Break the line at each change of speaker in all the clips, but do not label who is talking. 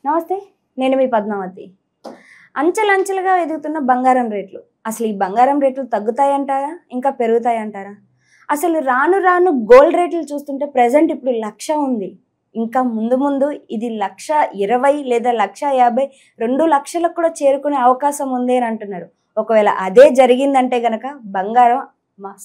నమస్తే, నేను మీ పద్మావతి. అంచెలంచెలుగా ఎదుగుతున్న బంగారం రేట్లు. అసలు ఈ బంగారం రేట్లు తగ్గుతాయంటారా, ఇంకా పెరుగుతాయంటారా? అసలు రాను రాను గోల్డ్ రేట్లు చూస్తుంటే ప్రెజెంట్ ఇప్పుడు 1,00,000 ఉంది. ఇంకా ముందు ముందు ఇది 1,20,000 లేదా 1,50,000, 2 లక్షలకు కూడా చేరుకునే అవకాశం ఉంది అని అంటున్నారు. ఒకవేళ అదే జరిగిందంటే గనక బంగారం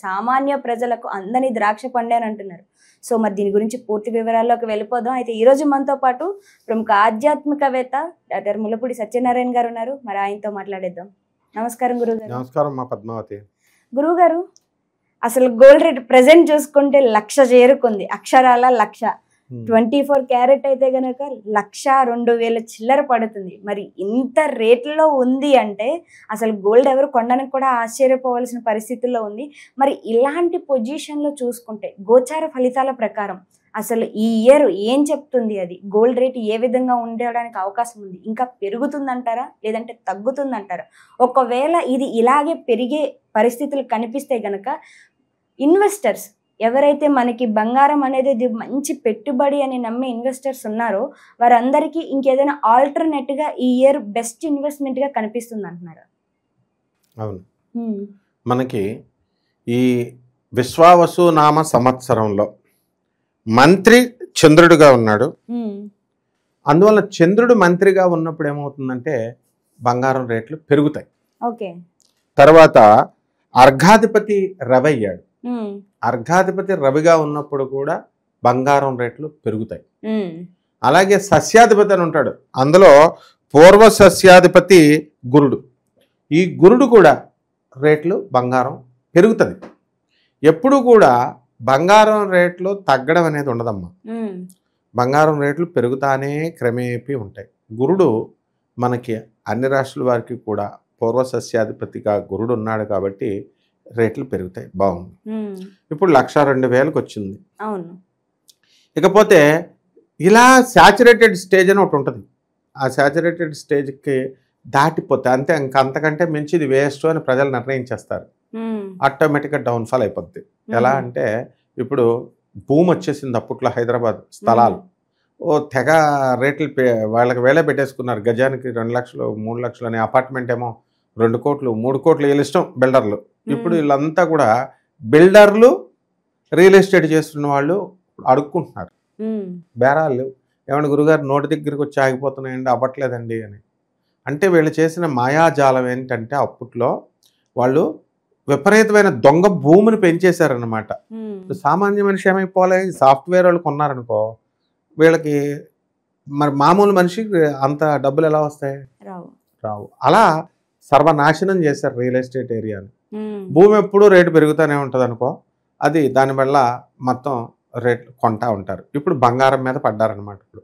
సామాన్య ప్రజలకు అందని ద్రాక్ష పండే అని అంటున్నారు. సో మరి దీని గురించి పూర్తి వివరాల్లోకి వెళ్ళిపోదాం. అయితే ఈరోజు మనతో పాటు ప్రముఖ ఆధ్యాత్మికవేత్త డాక్టర్ ముల్లపూడి సత్యనారాయణ గారు ఉన్నారు. మరి ఆయనతో మాట్లాడేద్దాం. నమస్కారం గురుగారు.
నమస్కారం మా పద్మావతి.
గురుగారు, అసలు గోల్డ్ రేట్ ప్రెసెంట్ చూసుకుంటే 1,00,000 చేరుకుంది. అక్షరాల 1,00,000. 24 క్యారెట్ అయితే గనక 1,02,000 చిల్లర పడుతుంది. మరి ఇంత రేట్లో ఉంది అంటే అసలు గోల్డ్ ఎవరు కొనడానికి కూడా ఆశ్చర్యపోవాల్సిన పరిస్థితుల్లో ఉంది. మరి ఇలాంటి పొజిషన్లో చూసుకుంటే గోచార ఫలితాల ప్రకారం అసలు ఈ ఇయర్ ఏం చెప్తుంది? అది గోల్డ్ రేట్ ఏ విధంగా ఉండడానికి అవకాశం ఉంది? ఇంకా పెరుగుతుందంటారా, లేదంటే తగ్గుతుందంటారా? ఒకవేళ ఇది ఇలాగే పెరిగే పరిస్థితులు కనిపిస్తే గనక ఇన్వెస్టర్స్ ఎవరైతే మనకి బంగారం అనేది మంచి పెట్టుబడి అని నమ్మే ఇన్వెస్టర్స్ ఉన్నారో వారందరికీ ఇంకేదైనా ఆల్టర్నేట్గా ఈ ఇయర్ బెస్ట్ ఇన్వెస్ట్మెంట్గా కనిపిస్తుంది అంటున్నారు.
అవును, మనకి ఈ విశ్వావసు నామ సంవత్సరంలో మంత్రి చంద్రుడిగా ఉన్నాడు. అందువల్ల చంద్రుడు మంత్రిగా ఉన్నప్పుడు ఏమవుతుందంటే బంగారం రేట్లు పెరుగుతాయి.
ఓకే.
తర్వాత అర్ఘాధిపతి రవి అయ్యాడు. అర్ఘాధిపతి రవిగా ఉన్నప్పుడు కూడా బంగారం రేట్లు పెరుగుతాయి. అలాగే సస్యాధిపతి అని ఉంటాడు, అందులో పూర్వ సస్యాధిపతి గురుడు. ఈ గురుడు కూడా రేట్లు బంగారం పెరుగుతుంది. ఎప్పుడు కూడా బంగారం రేట్లు తగ్గడం అనేది ఉండదమ్మా. బంగారం రేట్లు పెరుగుతానే క్రమేపీ ఉంటాయి. గురుడు మనకి అన్ని రాష్ట్రాల వారికి కూడా పూర్వ సస్యాధిపతిగా గురుడు ఉన్నాడు కాబట్టి రేట్లు పెరుగుతాయి. బాగుంది. ఇప్పుడు 1,02,000కి వచ్చింది.
అవును.
ఇకపోతే ఇలా శాచురేటెడ్ స్టేజ్ అని ఒకటి ఉంటుంది. ఆ శాచురేటెడ్ స్టేజ్కి దాటిపోతే అంతే, అంతకంటే మించి ఇది వేస్ట్ అని ప్రజలు నిర్ణయించేస్తారు. ఆటోమేటిక్గా డౌన్ఫాల్ అయిపోద్ది. ఎలా అంటే ఇప్పుడు భూమి వచ్చేసింది అప్పట్లో హైదరాబాద్ స్థలాలు తెగ రేట్లు వాళ్ళకి వేలే పెట్టేసుకున్నారు. గజానికి 2 లక్షలు 3 లక్షలు అనే అపార్ట్మెంట్ ఏమో 2 కోట్లు 3 కోట్లు వీళ్ళ ఇష్టం బిల్డర్లు. ఇప్పుడు వీళ్ళంతా కూడా బిల్డర్లు రియల్ ఎస్టేట్ చేస్తున్న వాళ్ళు అడుక్కుంటున్నారు. బేరాలు ఏమన్నా గురుగారు నోటి దగ్గరికి వచ్చి ఆగిపోతున్నాయండి, అవ్వట్లేదండి అని. అంటే వీళ్ళు చేసిన మాయాజాలం ఏంటంటే అప్పట్లో వాళ్ళు విపరీతమైన దొంగ భూమిని పెంచేశారనమాట. సామాన్య మనిషి ఏమైపోలే, సాఫ్ట్వేర్ వాళ్ళు కొన్నారనుకో వీళ్ళకి మరి మామూలు మనిషికి అంత డబ్బులు ఎలా వస్తాయి? రావు. అలా సర్వనాశనం చేశారు రియల్ ఎస్టేట్ ఏరియాని. భూమి ఎప్పుడూ రేటు పెరుగుతూనే ఉంటుంది అనుకో, అది దానివల్ల మొత్తం రేట్లు కొంటా ఉంటారు. ఇప్పుడు బంగారం మీద పడ్డారనమాట. ఇప్పుడు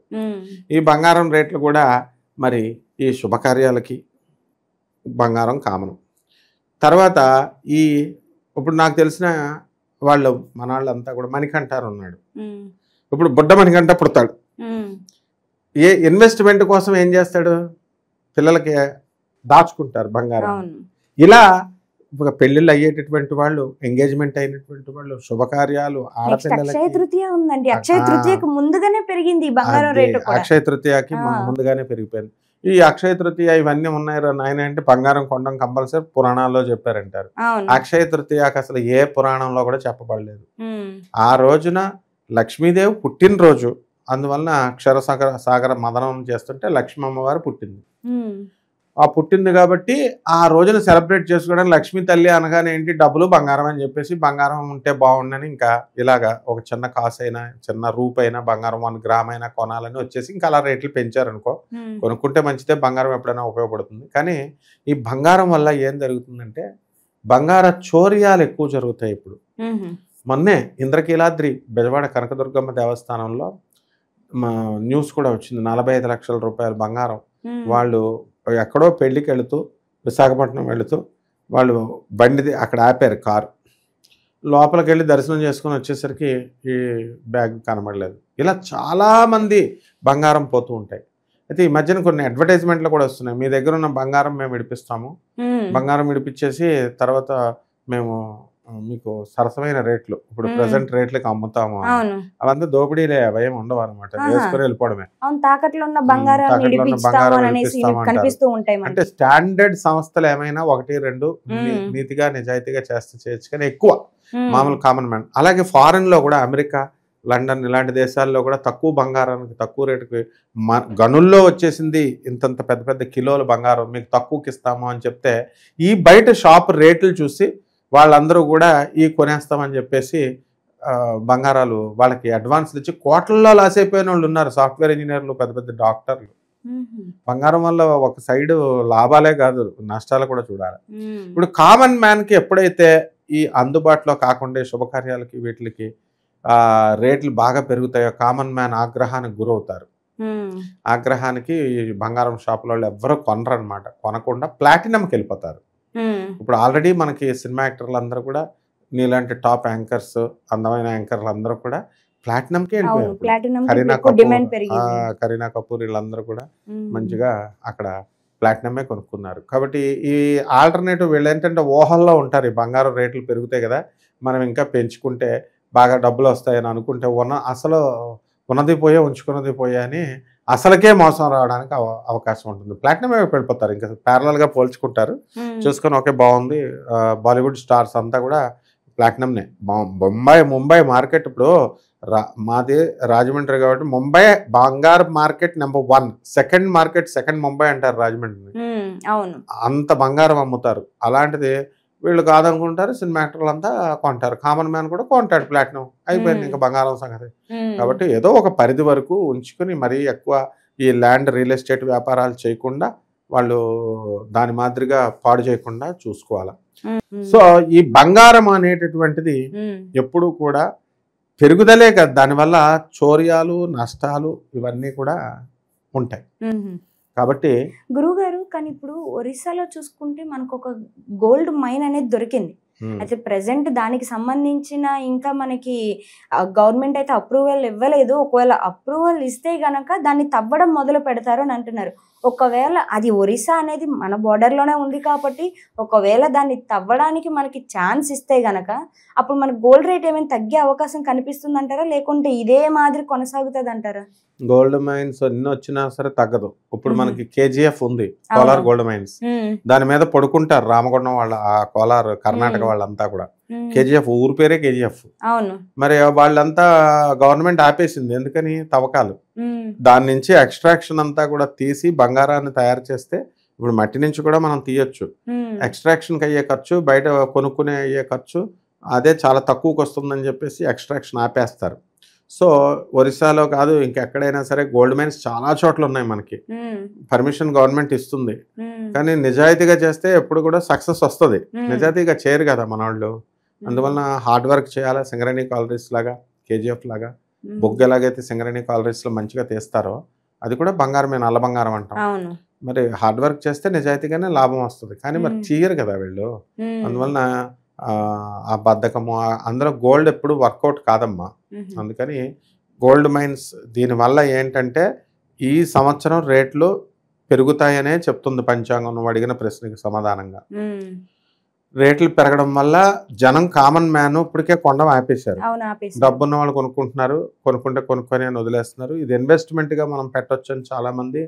ఈ బంగారం రేట్లు కూడా మరి ఈ శుభకార్యాలకి బంగారం కామను. తర్వాత ఈ ఇప్పుడు నాకు తెలిసిన వాళ్ళు మన వాళ్ళంతా కూడా మణికంఠారు ఉన్నాడు. ఇప్పుడు బుడ్డ మణికంఠ పుడతాడు. ఏ ఇన్వెస్ట్మెంట్ కోసం ఏం చేస్తాడు? పిల్లలకి దాచుకుంటారు బంగారం. ఇలా ఒక పెళ్లిళ్ళు అయ్యేటటువంటి వాళ్ళు, ఎంగేజ్మెంట్ అయినటువంటి వాళ్ళు, శుభకార్యాలు, ఆడపిల్లలకి
అక్షయ తృతీయ ఉందండి. అక్షయ తృతీయకు ముందుగానే పెరిగింది బంగారం రేటు.
అక్షయ తృతీయకి ముందుగానే పెరిగిపోయింది. ఈ అక్షయ తృతీయ ఇవన్నీ ఉన్నాయి నాయన అంటే బంగారం కొనడం కంపల్సరీ పురాణాల్లో చెప్పారంటారు. అక్షయ తృతీయకి అసలు ఏ పురాణంలో కూడా చెప్పబడలేదు. ఆ రోజున లక్ష్మీదేవి పుట్టినరోజు, అందువలన అక్షర సాగర మదనం చేస్తుంటే లక్ష్మీ అమ్మవారు పుట్టింది. ఆ పుట్టింది కాబట్టి ఆ రోజున సెలబ్రేట్ చేసుకోవడానికి లక్ష్మీ తల్లి అనగానే ఏంటి, డబ్బులు బంగారం అని చెప్పేసి బంగారం ఉంటే బాగుండని ఇంకా ఇలాగా ఒక చిన్న కాసు అయినా చిన్న రూపైనా బంగారం 1 గ్రామ్ అయినా కొనాలని వచ్చేసి ఇంకా అలా రేట్లు పెంచారనుకో. కొనుక్కుంటే మంచిదే, బంగారం ఎప్పుడైనా ఉపయోగపడుతుంది. కానీ ఈ బంగారం వల్ల ఏం జరుగుతుందంటే బంగార చోర్యాలు ఎక్కువ జరుగుతాయి. ఇప్పుడు మొన్నే ఇంద్రకీలాద్రి బెజవాడ కనకదుర్గమ్మ దేవస్థానంలో న్యూస్ కూడా వచ్చింది. 45 లక్షల రూపాయల బంగారం వాళ్ళు ఎక్కడో పెళ్లికి వెళుతూ విశాఖపట్నం వెళుతూ వాళ్ళు బండిది అక్కడ ఆపారు కారు. లోపలికి వెళ్ళి దర్శనం చేసుకొని వచ్చేసరికి ఈ బ్యాగ్ కనబడలేదు. ఇలా చాలామంది బంగారం పోతూ ఉంటాయి. అయితే ఈ మధ్యన కొన్ని అడ్వర్టైజ్మెంట్లు కూడా వస్తున్నాయి. మీ దగ్గర ఉన్న బంగారం మేము విడిపిస్తాము, బంగారం విడిపించేసి తర్వాత మేము మీకు సరసమైన రేట్లు ఇప్పుడు ప్రెసెంట్ రేట్లకి అమ్ముతాము
అవును
అవంతా దోపిడీలే అవేం ఉండవు అనమాట,
ఆహా.
వేసుకొని వెళ్ళిపోవడమే.
అవును తాకట్లో ఉన్న బంగారాన్ని
తాకట్లో ఉన్న
ఇడిపిస్తాము
బంగారం
అనేసి
ఇడిపిస్తామంటారు.
కనిపిస్తూ ఉంటాయి
అంటే
మనకి.
స్టాండర్డ్ సంస్థలు ఏమైనా 1-2 నీతిగా నిజాయితీగా చేస్తే చేయొచ్చు, కానీ ఎక్కువ మామూలు కామన్ మ్యాన్. అలాగే ఫారెన్ లో కూడా అమెరికా, లండన్ ఇలాంటి దేశాల్లో కూడా తక్కువ బంగారానికి తక్కువ రేటుకి గనుల్లో వచ్చేసింది ఇంతంత పెద్ద పెద్ద కిలోల బంగారం మీకు తక్కువకి ఇస్తాము అని చెప్తే ఈ బయట షాప్ రేట్లు చూసి వాళ్ళందరూ కూడా ఈ కొనేస్తామని చెప్పేసి బంగారాలు వాళ్ళకి అడ్వాన్స్లు ఇచ్చి కోట్లలో లాస్ అయిపోయిన వాళ్ళు ఉన్నారు. సాఫ్ట్వేర్ ఇంజనీర్లు, పెద్ద పెద్ద డాక్టర్లు. బంగారం వల్ల ఒక సైడ్ లాభాలే కాదు నష్టాలు కూడా చూడాలి. ఇప్పుడు కామన్ మ్యాన్కి ఎప్పుడైతే ఈ అందుబాటులో కాకుండా శుభకార్యాలకి వీటికి రేట్లు బాగా పెరుగుతాయో కామన్ మ్యాన్ ఆగ్రహానికి గురవుతారు. ఆగ్రహానికి బంగారం షాపుల వాళ్ళు ఎవ్వరూ కొనరు అనమాట. కొనకుండా ప్లాటినంకి వెళ్ళిపోతారు. ఇప్పుడు ఆల్రెడీ మనకి సినిమా యాక్టర్లు అందరూ కూడా నీలాంటి టాప్ యాంకర్స్, అందమైన యాంకర్లు అందరూ కూడా ప్లాటినంకే వెళ్ళిపోయారు. కరీనా కపూర్ వీళ్ళందరూ కూడా మంచిగా అక్కడ ప్లాటినమే కొనుక్కున్నారు. కాబట్టి ఈ ఆల్టర్నేటివ్ వీళ్ళు ఏంటంటే ఊహల్లో ఉంటారు. ఈ బంగారం రేట్లు పెరుగుతాయి కదా, మనం ఇంకా పెంచుకుంటే బాగా డబ్బులు వస్తాయని అనుకుంటే అసలు ఉన్నది పోయే ఉంచుకున్నది పోయే అని అసలుకే మోసం రావడానికి అవకాశం ఉంటుంది. ప్లాటినం వెళ్ళిపోతారు, ఇంకా ప్యారలల్గా పోల్చుకుంటారు, చూసుకొని ఓకే బాగుంది. బాలీవుడ్ స్టార్స్ అంతా కూడా ప్లాటినంనే. ముంబై మార్కెట్ ఇప్పుడు మాది రాజమండ్రి కాబట్టి ముంబై బంగారు మార్కెట్ నెంబర్ 1, సెకండ్ ముంబై అంటారు రాజమండ్రిని. అంత బంగారం అమ్ముతారు. అలాంటిది వీళ్ళు కాదనుకుంటారు, సినిమా యాక్టర్లు అంతా కొంటారు, కామన్ మ్యాన్ కూడా కొంటాడు ప్లాటినం. అయిపోయింది ఇంకా బంగారం సంగతి. కాబట్టి ఏదో ఒక పరిధి వరకు ఉంచుకొని మరీ ఎక్కువ ఈ ల్యాండ్ రియల్ ఎస్టేట్ వ్యాపారాలు చేయకుండా వాళ్ళు దాని మాదిరిగా పాడు చేయకుండా చూసుకోవాలి. సో ఈ బంగారం అనేటటువంటిది ఎప్పుడు కూడా పెరుగుదలే కదా, దానివల్ల చోర్యాలు నష్టాలు ఇవన్నీ కూడా ఉంటాయి. కాబట్టి
గురువుగారు కానీ ఇప్పుడు ఒరిస్సాలో చూసుకుంటే మనకు ఒక గోల్డ్ మైన్ అనేది దొరికింది. అయితే ప్రెసెంట్ దానికి సంబంధించిన ఇంకా మనకి గవర్నమెంట్ అయితే అప్రూవల్ ఇవ్వలేదు. ఒకవేళ అప్రూవల్ ఇస్తే గనక దాన్ని తవ్వడం మొదలు పెడతారు అని అంటున్నారు. ఒకవేళ అది ఒరిస్సా అనేది మన బోర్డర్లోనే ఉంది కాబట్టి ఒకవేళ దాన్ని తవ్వడానికి మనకి ఛాన్స్ ఇస్తే గనక అప్పుడు మనకి గోల్డ్ రేట్ ఏమైనా తగ్గే అవకాశం కనిపిస్తుంది అంటారా, లేకుంటే ఇదే మాదిరి కొనసాగుతుంది అంటారా?
గోల్డ్ మైన్స్ ఎన్ని వచ్చినా సరే తగ్గదు. ఇప్పుడు మనకి కేజీఎఫ్ ఉంది, కోలార్ గోల్డ్ మైన్స్. దాని మీద పడుకుంటారు రామగుండం వాళ్ళ, ఆ కోలార్ కర్ణాటక వాళ్ళంతా కూడా. కేజీఎఫ్ ఊరు పేరే కేజీఎఫ్. మరి వాళ్ళంతా గవర్నమెంట్ ఆపేసింది. ఎందుకని? తవ్వకాలు. దాని నుంచి ఎక్స్ట్రాక్షన్ అంతా కూడా తీసి బంగారాన్ని తయారు చేస్తే ఇప్పుడు మట్టి నుంచి కూడా మనం తీయొచ్చు. ఎక్స్ట్రాక్షన్కి అయ్యే ఖర్చు, బయట కొనుక్కునే అయ్యే ఖర్చు అదే చాలా తక్కువకి వస్తుందని చెప్పేసి ఎక్స్ట్రాక్షన్ ఆపేస్తారు. సో ఒరిస్సాలో కాదు ఇంకెక్కడైనా సరే గోల్డ్ మైన్స్ చాలా చోట్ల ఉన్నాయి. మనకి పర్మిషన్ గవర్నమెంట్ ఇస్తుంది, కానీ నిజాయితీగా చేస్తే ఎప్పుడు కూడా సక్సెస్ వస్తుంది. నిజాయితీగా చేయరు కదా మన వాళ్ళు. అందువలన హార్డ్ వర్క్ చేయాలి. సింగరేణి కాలరీస్ లాగా, కేజీఎఫ్ లాగా, బొగ్గు ఎలాగైతే సింగరేణి కాలరీస్లో మంచిగా తీస్తారో అది కూడా బంగారమే, నల్ల బంగారం అంటాం. మరి హార్డ్ వర్క్ చేస్తే నిజాయితీగానే లాభం వస్తుంది. కానీ మరి చేయరు కదా వీళ్ళు. అందువలన ఆ బద్ధకము, అందులో గోల్డ్ ఎప్పుడు వర్కౌట్ కాదమ్మా. అందుకని గోల్డ్ మైన్స్ దీనివల్ల ఏంటంటే ఈ సంవత్సరం రేట్లు పెరుగుతాయనే చెప్తుంది పంచాంగం. నువ్వు అడిగిన ప్రశ్నకి సమాధానంగా రేట్లు పెరగడం వల్ల జనం కామన్ మ్యాన్ ఇప్పటికే కొనడం ఆపేశారు. డబ్బున్న వాళ్ళు కొనుక్కుంటున్నారు, కొనుక్కొని అని వదిలేస్తున్నారు. ఇది ఇన్వెస్ట్మెంట్గా మనం పెట్టొచ్చు అని చాలా మంది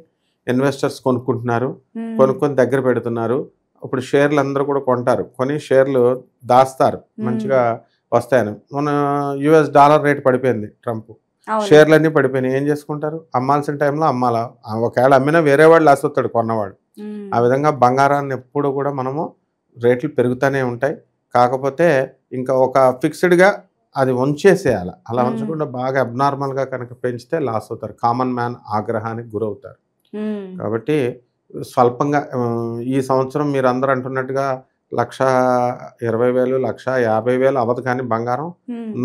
ఇన్వెస్టర్స్ కొనుక్కుంటున్నారు, కొనుక్కొని దగ్గర పెడుతున్నారు. ఇప్పుడు షేర్లు అందరూ కూడా కొంటారు, కొని షేర్లు దాస్తారు మంచిగా వస్తాయని. మన $US రేట్ పడిపోయింది, ట్రంప్ షేర్లన్నీ పడిపోయినాయి. ఏం చేసుకుంటారు? అమ్మాల్సిన టైంలో అమ్మాలా. ఒకవేళ అమ్మినా వేరే వాళ్ళు లాస్ అవుతాడు కొన్నవాడు. ఆ విధంగా బంగారాన్ని ఎప్పుడు కూడా మనము రేట్లు పెరుగుతూనే ఉంటాయి. కాకపోతే ఇంకా ఒక ఫిక్స్డ్గా అది ఉంచేసేయాలి. అలా ఉంచకుండా బాగా అబ్నార్మల్గా కనుక పెంచితే లాస్ అవుతారు, కామన్ మ్యాన్ ఆగ్రహానికి గురవుతారు. కాబట్టి స్వల్పంగా ఈ సంవత్సరం మీరు అందరూ అంటున్నట్టుగా 1,20,000 1,50,000 అవ్వదు. కానీ బంగారం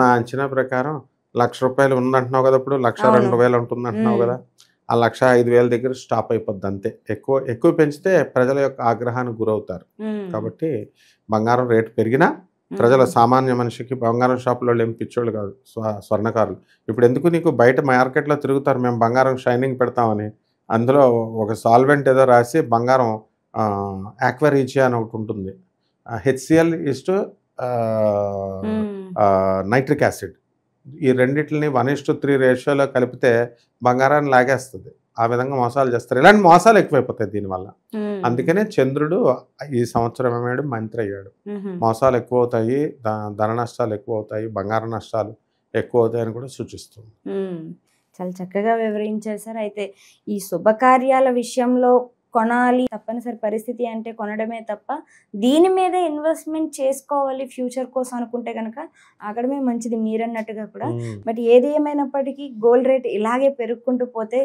నా అంచనా ప్రకారం ₹1,00,000 ఉందంటున్నావు కదా, ఇప్పుడు 1,02,000 ఉంటుంది అంటున్నావు కదా, ఆ 1,05,000 దగ్గర స్టాప్ అయిపోద్ది అంతే. ఎక్కువ పెంచితే ప్రజల యొక్క ఆగ్రహానికి గురవుతారు. కాబట్టి బంగారం రేటు పెరిగినా ప్రజల సామాన్య మనిషికి బంగారం షాపులో ఏం పిచ్చోళ్ళు కాదు, స్వర్ణకారులు. ఇప్పుడు ఎందుకు నీకు బయట మార్కెట్లో తిరుగుతారు, మేము బంగారం షైనింగ్ పెడతామని. అందులో ఒక సాల్వెంట్ ఏదో రాసి బంగారం ఆక్వారీజియా అని ఒకటి ఉంటుంది, HCl నైట్రిక్ యాసిడ్, ఈ రెండిటిని 1:3 రేషియోలో కలిపితే బంగారాన్ని లాగేస్తుంది. ఆ విధంగా మోసాలు చేస్తారు. ఇలాంటి మోసాలు ఎక్కువైపోతాయి దీనివల్ల. అందుకనే చంద్రుడు ఈ సంవత్సరం ఏమాడు మంత్రి అయ్యాడు. మోసాలు ఎక్కువ అవుతాయి, ధన నష్టాలు ఎక్కువ అవుతాయి, బంగారు నష్టాలు ఎక్కువ అవుతాయని కూడా సూచిస్తుంది.
చాలా చక్కగా వివరించారు సార్. అయితే ఈ శుభకార్యాల విషయంలో కొనాలి తప్పనిసరి పరిస్థితి అంటే కొనడమే తప్ప దీని మీద ఇన్వెస్ట్మెంట్ చేసుకోవాలి ఫ్యూచర్ కోసం అనుకుంటే కనుక అక్కడమే మంచిది మీరన్నట్టుగా కూడా. బట్ ఏది ఏమైనప్పటికీ గోల్డ్ రేట్ ఇలాగే పెరుగుకుంటూ పోతే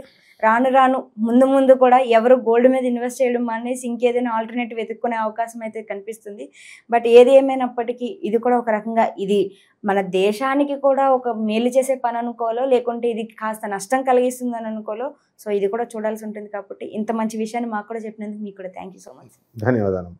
రాను రాను ముందు ముందు కూడా ఎవరు గోల్డ్ మీద ఇన్వెస్ట్ చేయడం అనేసి ఇంకేదైనా ఆల్టర్నేటివ్ వెతుక్కునే అవకాశం అయితే కనిపిస్తుంది. బట్ ఏది ఏమైనప్పటికీ ఇది కూడా ఒక రకంగా ఇది మన దేశానికి కూడా ఒక మేలు చేసే పని అనుకోవాలో లేకుంటే ఇది కాస్త నష్టం కలిగిస్తుందని అనుకోవాలో. సో ఇది కూడా చూడాల్సి ఉంటుంది కాబట్టి ఇంత మంచి విషయాన్ని మాకు కూడా చెప్పినందుకు మీకు కూడా థ్యాంక్ యూ సో మచ్.
ధన్యవాదాలు.